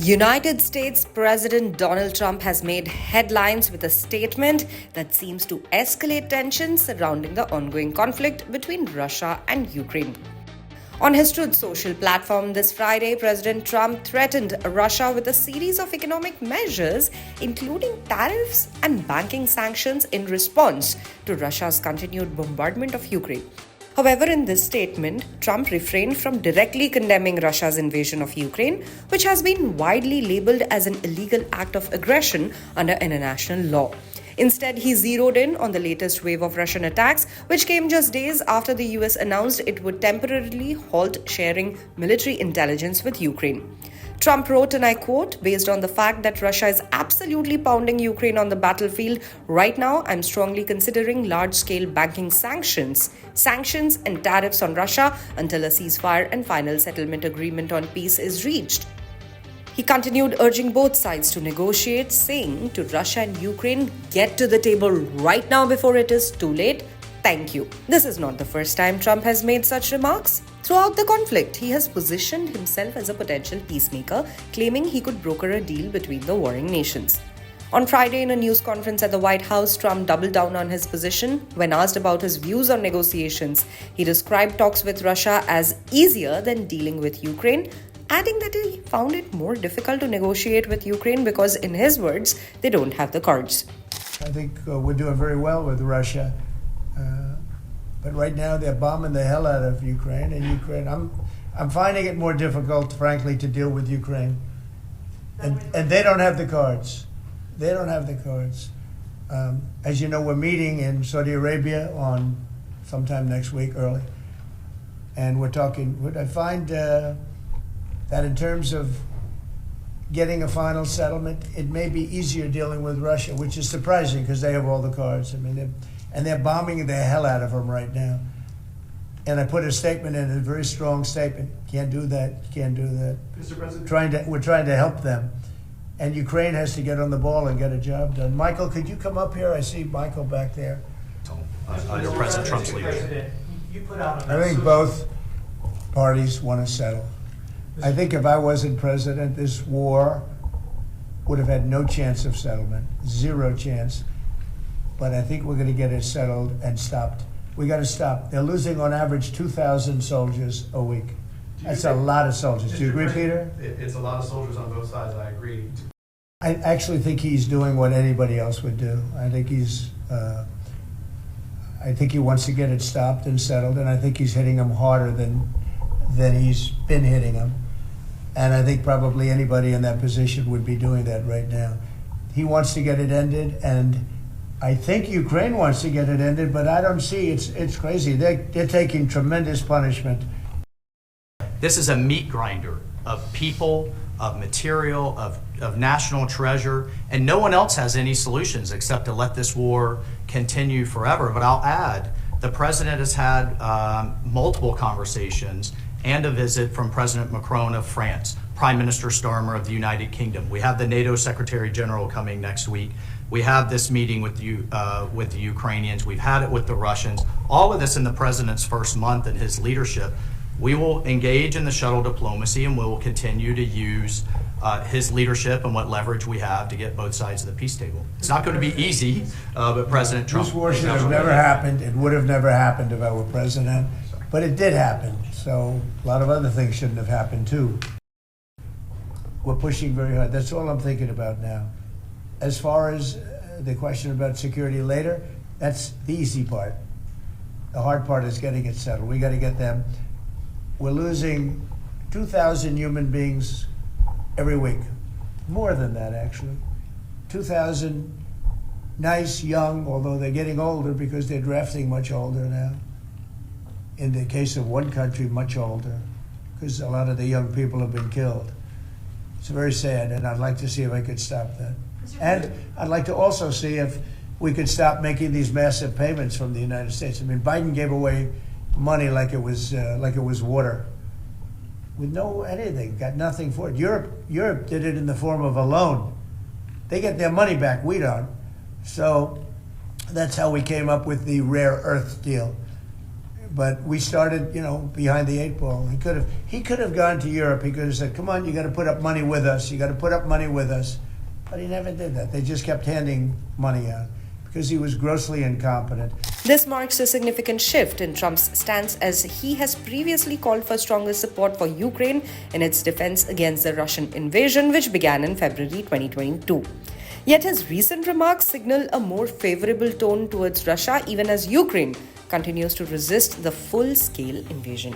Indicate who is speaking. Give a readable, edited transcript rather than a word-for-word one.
Speaker 1: United States President Donald Trump has made headlines with a statement that seems to escalate tensions surrounding the ongoing conflict between Russia and Ukraine. On his Truth Social platform this Friday, President Trump threatened Russia with a series of economic measures, including tariffs and banking sanctions in response to Russia's continued bombardment of Ukraine. However, in this statement, Trump refrained from directly condemning Russia's invasion of Ukraine, which has been widely labeled as an illegal act of aggression under international law. Instead, he zeroed in on the latest wave of Russian attacks, which came just days after the US announced it would temporarily halt sharing military intelligence with Ukraine. Trump wrote, and I quote, "Based on the fact that Russia is absolutely pounding Ukraine on the battlefield, right now I'm strongly considering large-scale banking sanctions and tariffs on Russia until a ceasefire and final settlement agreement on peace is reached." He continued urging both sides to negotiate, saying to Russia and Ukraine, "Get to the table right now before it is too late. Thank you." This is not the first time Trump has made such remarks. Throughout the conflict, he has positioned himself as a potential peacemaker, claiming he could broker a deal between the warring nations. On Friday, in a news conference at the White House, Trump doubled down on his position. When asked about his views on negotiations, he described talks with Russia as easier than dealing with Ukraine, adding that he found it more difficult to negotiate with Ukraine because, in his words, they don't have the cards.
Speaker 2: I think we're doing very well with Russia. But right now they're bombing the hell out of Ukraine, I'm finding it more difficult, frankly, to deal with Ukraine. And they don't have the cards. They don't have the cards. As you know, we're meeting in Saudi Arabia on sometime next week, early. And we're talking, I find that in terms of getting a final settlement, it may be easier dealing with Russia, which is surprising because they have all the cards. They're bombing the hell out of them right now. And I put a statement in, a very strong statement. Can't do that, can't do that.
Speaker 3: Mr. President?
Speaker 2: We're trying to help them. And Ukraine has to get on the ball and get a job done. Michael, could you come up here? I see Michael back there.
Speaker 3: Under President Trump's leadership.
Speaker 2: I think both parties want to settle. I think if I wasn't president, this war would have had no chance of settlement, zero chance. But I think we're going to get it settled and stopped. We got to stop. They're losing on average 2,000 soldiers a week. That's a lot of soldiers. Do you agree, Peter?
Speaker 3: It's a lot of soldiers on both sides. I agree.
Speaker 2: I actually think he's doing what anybody else would do. I think he wants to get it stopped and settled, and I think he's hitting them harder than he's been hitting them. And I think probably anybody in that position would be doing that right now. He wants to get it ended, and I think Ukraine wants to get it ended, but I don't see, it's crazy. They're taking tremendous punishment.
Speaker 3: This is a meat grinder of people, of material, of national treasure, and no one else has any solutions except to let this war continue forever. But I'll add, the president has had multiple conversations and a visit from President Macron of France, Prime Minister Starmer of the United Kingdom. We have the NATO Secretary General coming next week. We have this meeting with the Ukrainians. We've had it with the Russians. All of this in the president's first month in his leadership. We will engage in the shuttle diplomacy, and we will continue to use his leadership and what leverage we have to get both sides of the peace table. It's not going to be easy, but President Trump...
Speaker 2: This war should have never happened. It would have never happened if I were president, but it did happen. So a lot of other things shouldn't have happened too. We're pushing very hard. That's all I'm thinking about now. As far as the question about security later, that's the easy part. The hard part is getting it settled. We got to get them. We're losing 2,000 human beings every week. More than that, actually. 2,000 nice, young, although they're getting older because they're drafting much older now. In the case of one country, much older, because a lot of the young people have been killed. It's very sad, and I'd like to see if I could stop that. And I'd like to also see if we could stop making these massive payments from the United States. I mean, Biden gave away money like it was water, with no anything, got nothing for it. Europe did it in the form of a loan. They get their money back, we don't. So that's how we came up with the rare earth deal. But we started, behind the eight ball. He could have gone to Europe. He could have said, "Come on, you got to put up money with us. You got to put up money with us." But he never did that. They just kept handing money out because he was grossly incompetent.
Speaker 1: This marks a significant shift in Trump's stance, as he has previously called for stronger support for Ukraine in its defense against the Russian invasion, which began in February 2022. Yet his recent remarks signal a more favorable tone towards Russia, even as Ukraine continues to resist the full-scale invasion.